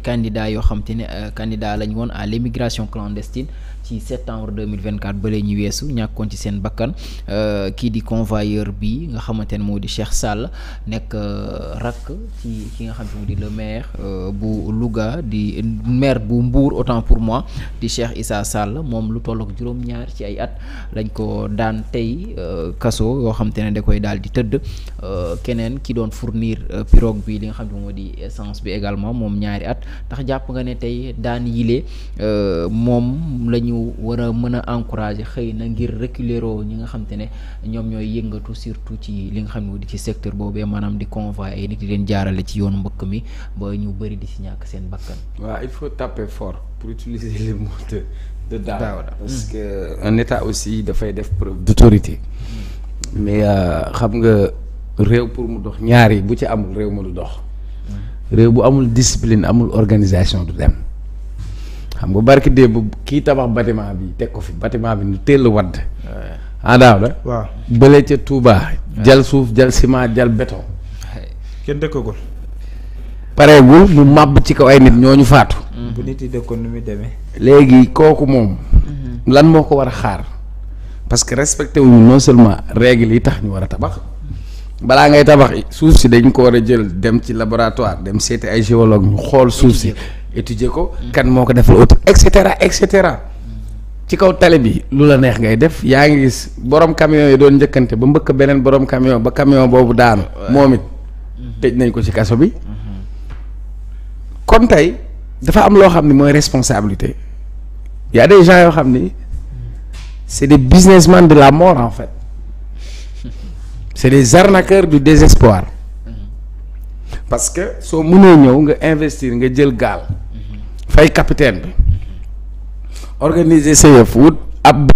candidats yoo xam te ne candidat lañ woon à l'émigration clandestine ci septembre 2024 ba ñu weesu ñàkkoon ci seen bakkan kii di convoyeur bi nga xamante ne moo di Cheikh Sall nekk rakk ci ki nga xam te moo di le maire bu Louga di maire bu Mbour autant pour moi di Cheikh Issa Sall moom lu tollook juróom-ñaar ci ay at lañ ko daan tey kaso yoo xam te ne da koy daal di tëdd keneen ki doon fournir pirogue bi li nga xam ne moo di essence bi également moom ñaari at ndax jàpp nga ne tey daan yile moom la ñu war a mën a encourager xëy na ngir reculer ñi nga xam te ne ñoom ñooy yëngatu surtout ci li nga xam ne moo di ci secteur boobee maanaam di convoyer ay nit di leen jaarale ci yoonu mbëkk mi ba ñu bëri di si ñàkk seen bakkan. waaw il faut taper fort pour utiliser les mots de Daouda parce que un état aussi dafay def preuve d'autorité mais xam nga réew pour mu dox ñaari bu ci amul réew ma du dox réew bu amul discipline amul organisation du dem xam nga barki démb kii tabax bâtiment bi teg ko fi bâtiment bi nu teel wadd Daouda waaw bële ca Touba jal suuf jal ciment jal béton kenn dëkkagul pareegul mu màbb ci kaw ay nit ñooñu faatu bu nit yi dëkkoon nu muy demee léegi kooku moom lan moo ko war a xaar parce que respecté wuñu non seulement règles yi tax ñu war a tabax balaa ngay tabax suuf si dañ ko war a jël dem ci laboratoire dem seeti ay géologue ñu xool suuf si étudier ko kan moo ko defal auto et cetera ci kaw tali bi lu la neex ngay def yaa ngi gis borom camion yi doon njëkkante ba mbëkk beneen borom camion ba camion boobu daanu moom it tëj nañ ko ci kaso bi kon tey dafa am loo xam ni mooy responsabilité y a des gens yoo xam ni c'est des businessmen de la mort en fait c'est des arnaqueurs du désespoir parce que soo mënee ñëw nga investir nga jël gaal fay capitaine bi organiser sa yëf wut ab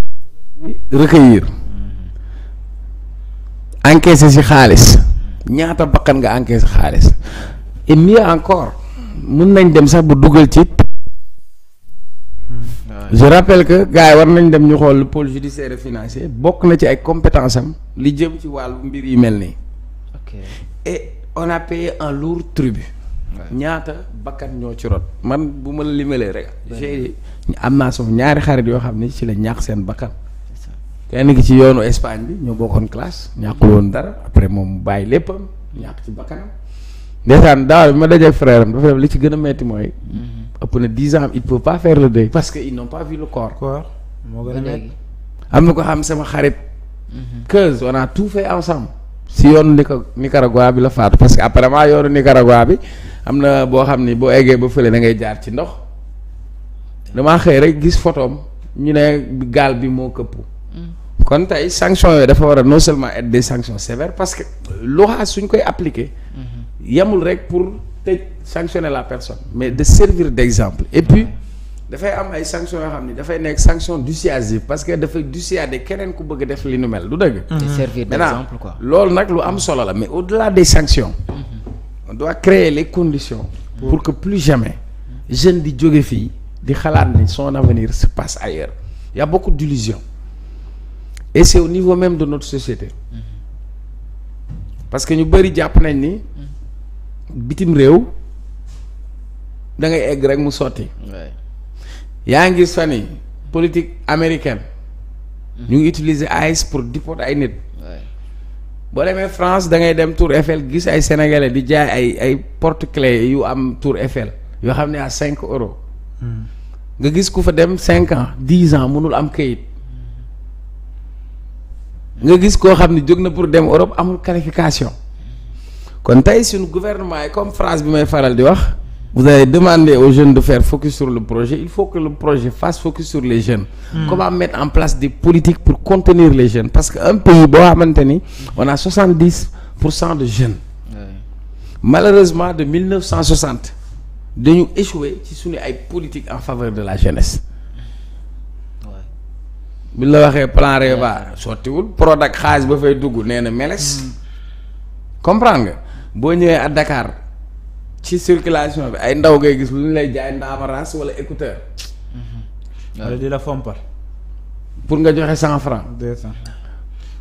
recueillir encaisser ci xaalis ñaata bakkan nga encaisser xaalis et mieux encore mën nañ dem sax bu dugal ci je rappelle que gars yi war nañ dem ñu xool le pôle judiciaire et financier bokk na ci ay compétence am li jëm ci wàllu mbir yi mel nii et on a payé un lourd tribut ñaata bakkan ñoo ci rot man bu ma la limalee rek j'ai am naa sama ñaari xarit yoo xam ne ci la ñàkk seen bakkan kenn ki ci yoonu Espagne bi ñoo bokkoon classe ñàkkul woon dara après moom bàyyi léppam ñàkk ci bakkanam ndeysaan daaw bi ma dajeek frère am dafa def li ci gën a metti mooy ëpp na 10 ans il peut pas faire le deuil parce que ils n'ont pas vu le corps moo gën a metti am na ko xam sama xarit que on a tout fait ensemble si yoonu Nicaragua bi la faatu parce que apparemment yoonu Nicaragua bi am na boo xam ni boo eggee ba fële da ngay jaar ci ndox damaa xëy rek gis photom ñu ne gaal bi moo këpp kon tey sanctions yooyu dafa war a non seulement être des sanctions sévères parce que loi suñ koy appliquer yemul rek pour tëj sanctionner la personne mais de servir d'exemple et puis dafay am ay sanctions yoo xam ni dafay nekk sanction dissuasive parce que dafay dissuader keneen ku bëgg a def li nu mel du dëgg servir d'exemple quoi loolu nag lu am solo la mais au-delà des sanctions on doit créer les conditions pour que plus jamais jeune di jóge fii di xalaat ni son avenir se passe ailleurs il y a beaucoup d'illusions et c'est au niveau même de notre société parce que ñu bëri jàpp nañ ni bitim réew da ngay egg rek mu sotti yaa ngi gis fan yi politique américaine ñu ngi utiliser ICE pour déporter ay nit boo demee France da ngay dem Tour Eiffel gis ay sénégalais di jaay ay porte-clés yu am Tour Eiffel yoo xam ne à 5 euros nga gis ku fa dem 5 ans 10 ans mënul am kayit nga gis koo xam ne jóg na pour dem Europe amul qualification kon tey suñu gouvernement yi comme France bi may faral di wax vous avez demandé aux jeunes de faire focus sur le projet il faut que le projet fasse focus sur les jeunes comment mettre en place des politiques pour contenir les jeunes parce que un pays boo xamante ni on a 70% de jeunes malheureusement de 1960 dañu échoué ci suñu ay politique en faveur de la jeunesse bi la waxee plan REVA sottiwul Prodac xaalis ba fay dugg nee na meles comprendre nga boo ñëwee à Dakar ci circulation bi ay ndaw ngay gis lu ñu lay jaay ndaamaraas wala écouteur wala di la fompal pour nga joxe 100 francs 200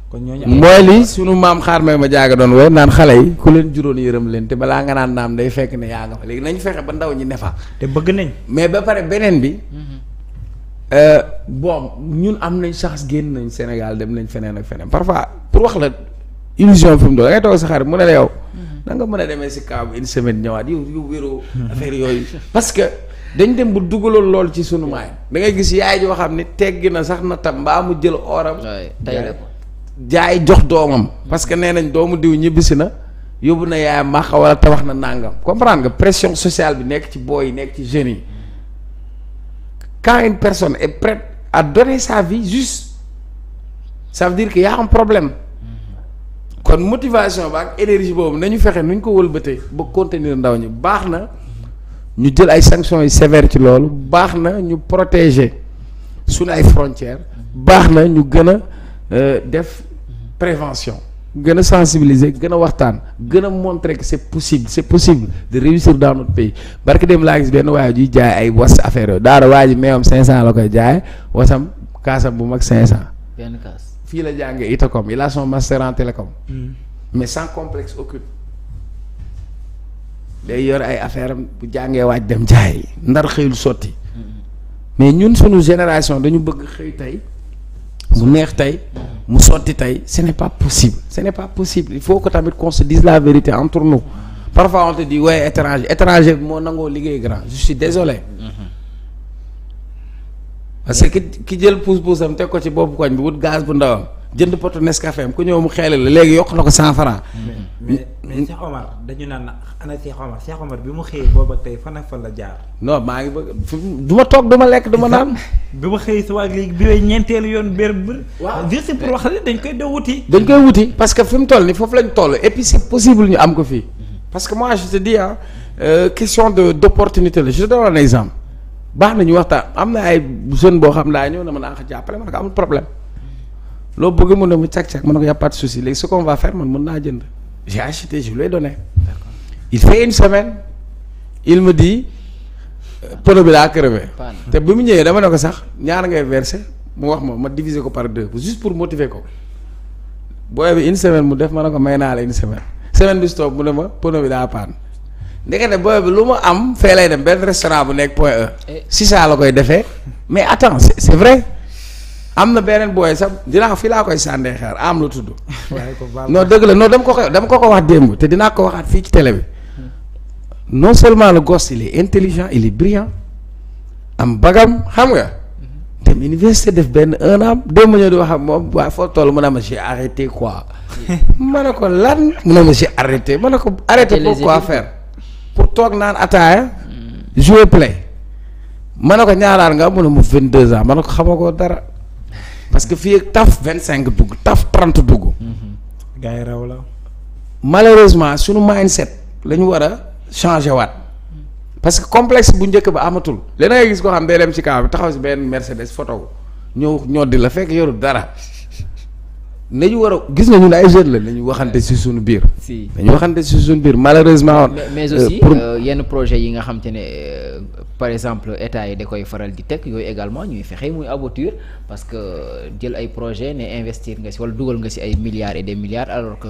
kon ñooñu mooy li sunu maam xaar may ma jaaga doon woy naan xale yi ku leen juróon yërëm leen te balaa nga naan naam day fekk ne yaa nga fa léegi nañ fexe ba ndaw ñi ne fa. te bëgg nañ. mais ba pare beneen bi. bon ñun am nañ chance génn nañ Sénégal dem nañ feneen ak feneen parfois pour wax la illusion fi mu doon da ngay toog sa xarit mu ne la yow. da nga mën a demee si kaw une semaine ñëwaat yow wéroo affaire yooyu parce que dañ dem bu dugaloon lool ci sunu maay da ngay gis yaay joo xam ne teggi na sax na tam mbaa mu jël oram. jaay jox doomam parce que nee nañ doomu diw ñibbisi na yóbbu na yaayam màq wala tabax na nàngam comprendre nga pression sociale bi nekk ci booy yi nekk ci jeunes yi quand une personne est prête à donner sa vie juste ça veut dire que y a un problème kon motivation ba ak énergie boobu nañu fexe nuñ ko wëlbatee ba contenir ndaw ñi baax na ñu jël ay sanctions yu sévères ci loolu baax na ñu protéger suñu ay frontières baax na ñu gën a def prévention gën a sensibiliser gën a waxtaan gën a montrer que c'est possible de réussir dans notre pays barke dem laa gis benn waaye juy jaay ay was affaire yooyu daara waa ji meewam 500 la koy jaay wasam kaasam bu mag 500. benn kaas fii la jàngee Itacom il a son master en télécom. mais sans complexe aucun. day yor ay affaire am bu jàngee waaj dem jaay ndar xëyul sotti. mais ñun sunu génération dañu bëgg xëy tey. mu neex tey mu sotti tey ce n'est pas possible il faut que tamit qu'on se dise la vérité entre nous parfois on te dit ouais étranger bi moo nangoo liggéey grand je suis désolé parce que ki jël pousse-pousse am teg ko ci boppu koñ bi wut gaz bu ndawam jënd poto Nescafé am ku ñëw mu xeele la léegi yokk na ko 100 francs. mais Cheikh Omar dañu naan ana Cheikh Omar bi mu xëyee booba tey fan ak fan la jaar. non maa ngi bëgg du ma toog du ma lekk du ma naan. bi ma xëyee sa waag léegi bi way ñeenteelu yoon bér bër. waaw juste pour wax la dañ koy wuti. dañ koy wuti parce que fi mu toll nii foofu lañ toll et puis c'est possible ñu am ko fii parce que moi je te dis question d'opportunité la je te donne un exemple baax na ñu waxtaan am na ay jeune boo xam daa ñëw na ma naa ko jàppale ma ne ko amul problème. loo bëgg mun na mu càq-càq mën na ko y a pas de souci léegi ce qu'on va faire man mën naa jënd j'ai acheté je lui ai donné. il fait une semaine il me dit pneu bi daa crevé te bi mu ñëwee dama ne ko sax ñaar ngay versé mu wax ma diviser ko par 2 juste pour motiver ko booy bi une semaine mu def ma ne ko may naa la une semaine bi stop mu ne ma pneu bi daa paan ndekete booy bi lu ma am fee lay dem benn restaurant bu nekk Point E si ça la koy defee mais attends c'est vrai. am na beneen booy sax dinaa fii laa koy sànnee xeer am lu tudd. non dëgg la non dama ko wax démb te dinaa ko waxaat fii ci télé bi non seulement le gosse il est intelligent il est brillant am bagam xam nga dem université def benn 1 an démb ñëw di wax ak moom waaye foo toll mu ne ma j'ai arrêté quoi ma ne ko lan mu ne ma j'ai arrêté ma ne ko arrêté pourquoi faire pour toog naan ataaya jouer play ma ne ko ñaaraar nga mu ne ma 22 ans ma ne ko xamoo ko dara. parce que fii ak taf 25 dugg taf 30 dugg. gars yi raw la. malheureusement sunu mindset la ñu war a changer waat parce que complexe bu njëkk ba amatul. léegi da ngay gis koo xam day dem ci kaw bi taxaw si benn Mercedes photo ñoo di la fekk yorul dara nañu war a gis nga ñun ay jeunes la nañu waxante si suñu biir. si nañu waxante si suñu biir malheureusement. mais aussi yenn projet yi nga xam te ne par exemple état yi da koy faral di teg yooyu également ñuy fexe muy aboutir parce que jël ay projet ne investir nga si wala dugal nga si ay milliards et des milliards alors que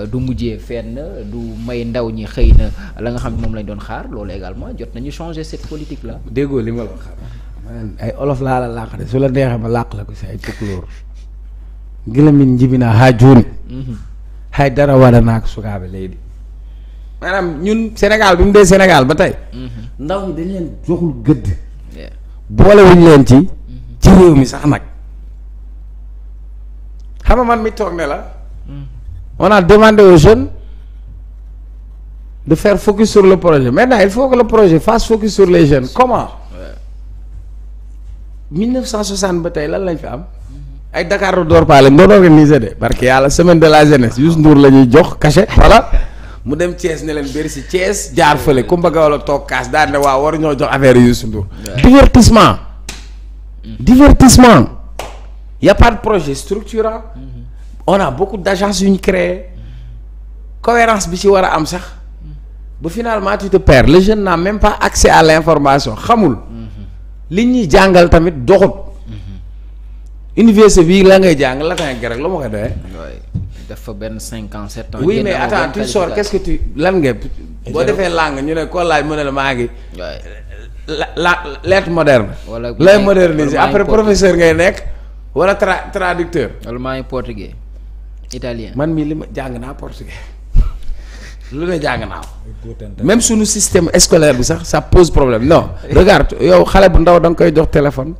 du mujjee fenn du may ndaw ñi xëy na la nga xam ne moom lañ doon xaar loolu également jot nañu changer cette politique là. déggoo li ma la wax ay olof laa la làq de su la neexee ma làq la ko si ay tukulóor. gilamin njibina ha jooni hay dara waɗanaaka sukaaɓe leydi maanaam ñun Sénégal bi mu dee Sénégal ba tey ndaw ñi dañ leen joxul gëdd boolewuñ leen ci réew mi sax nag xam nga man mi toog ne la on a demandé aux jeunes de faire focus sur le projet maintenant il faut que le projet fasse focus sur les jeunes comment 1960 ba tey lan lañ fi am ay Dakar du door paa lañ doon organisé de parce que yàlla semaine de la jeunesse Youssou Ndour la ñuy jox cachet voilà mu dem Thiès ne leen bëri si Thiès jaar fële Kumba Gawlo toog kaas daal ne waaw war ñoo jox affaire Youssou Ndour divertissement y a pas de projet structurant on a beaucoup d'agences yu ñu créé cohérence bi ci war a am sax ba finalement tu te perds le jeune n'a même pas accès à l'information xamul li ñuy jàngal tamit doxut université bii la ngay jàng latin grec lu ma koy doyee. def fa benn 5 ans 7 ans. oui mais attends tu sors qu'est-ce que tu lan nga. boo defee langue ñu ne koo laaj mu ne la maa ngi. la lettre moderne. wala lay moderniser après professeur ngay nekk. wala traducteur. wala maa ngi portugais italien. man mii li ma jàng naa portugais lu ne jàng naa même suñu système scolaire bi sax ça pose problème non. regarde yow xale bu ndaw da nga koy jox téléphone.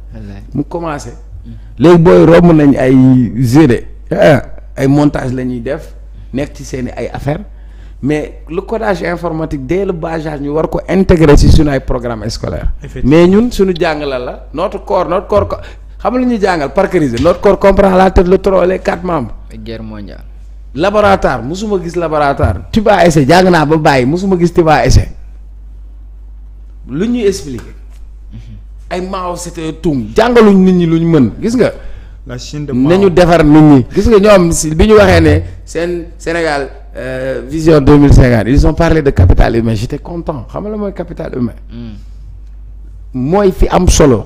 mu commencé. léegi booy romb nañ ay GD. ay montage la ñuy def nekk ci seen i ay affaires mais le codage informatique dès le bas âge ñu war ko intégrer ci suñu ay programme scolaire mais ñun suñu jàng la notre corps xam nga lu ñuy jàngal parceriser notre corps comprend la tête le tronc les 4 membres. guerre mondiale. laboratoire musuma gis laboratoire. tu vas essayer jàng naa ba bàyyi musuma gis tu vas essayer lu ñuy expliquer. ay Mao c'était tung jàngaluñ nit ñi luñ mën gis nga. la Chine de nañu defar nit ñi gis nga ñoom si bi ñu waxee ne seen Sénégal vision 2050 ils ont parlé de capital humain j'étais content xam nga la mooy capital humain. mooy fi am solo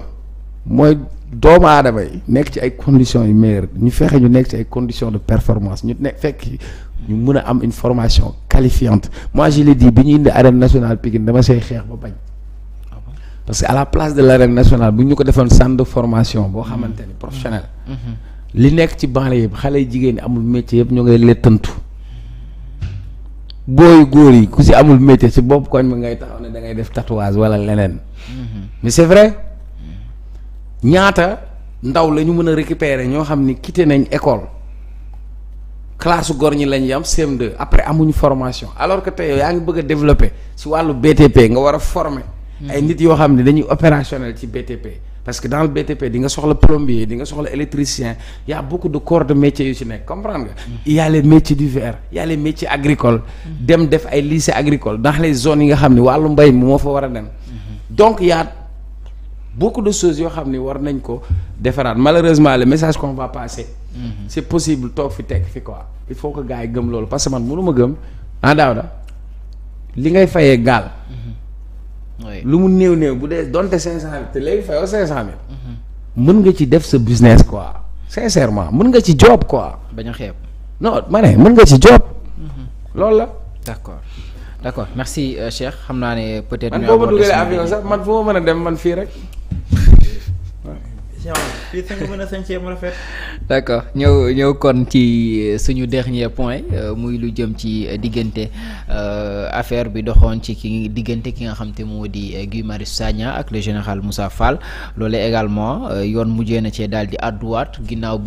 mooy doomu aadama yi nekk ci ay conditions yu meilleures ñu fexe ñu nekk ci ay conditions de performance ñu fekk ñu mën a am une formation qualifiante moi je l'ai dit bi ñu indi arène nationale Pikine dama say xeex ba bañ. parce que à la place de l'arène nationale bu ñu ko defoon centre de formation boo xamante ni professionnel. li nekk ci banlieue yëpp xale yu jigéen ñi amul métier yëpp ñoo ngay lettantu. booyu góor yi ku si amul métier si bopp koñ bi ngay taxaw ne da ngay def tatouage wala leneen. mais c'est vrai ñaata ndaw la ñu mën a récupérer ñoo xam ni quitté nañ école classe góor ñi lañ yam CM2 après amuñu formation alors que tey yaa ngi bëgg a développer si wàllu BTP nga war a former. ay nit yoo xam ne dañuy opérationnel ci BTP parce que dans le BTP di nga soxla plombier di nga soxla électricien y a beaucoup de corps de métiers yu ci nekk comprendre nga. il y a les métiers du verre il y a les métiers agricoles. dem def ay lycée agricole dans les zones yi nga xam ne wàllu mbay mi moo fa war a dem. donc y a beaucoup de choses yoo xam ne war nañ ko defaraat malheureusement le message qu'on va passer. c'est possible toog fi teg fi quoi il faut que gars yi gëm loolu parce que man mënu ma gëm Daouda li ngay fayee gaal. lu mu néew bu dee donte 500 te léegi fayoo 500 000. mën nga ci def sa business quoi sincèrement mën nga ci job quoi. bañ a xeeb. non ma ne mën nga ci job. loolu la. d'accord merci Cheikh xam naa ne peut-être. man boo ma dugalee avion sax man fu ma mën a dem man fii rek. fii sa nga mën a sañcee mu rafet. d'accord ñëw kon ci suñu dernier point muy lu jëm ci diggante affaire bi doxoon ci diggante ki nga xam te moo di Guy Marius Sagna ak le général Moussa Fall loolu également yoon mujjee na cee daal di àdduwaat ginnaaw bi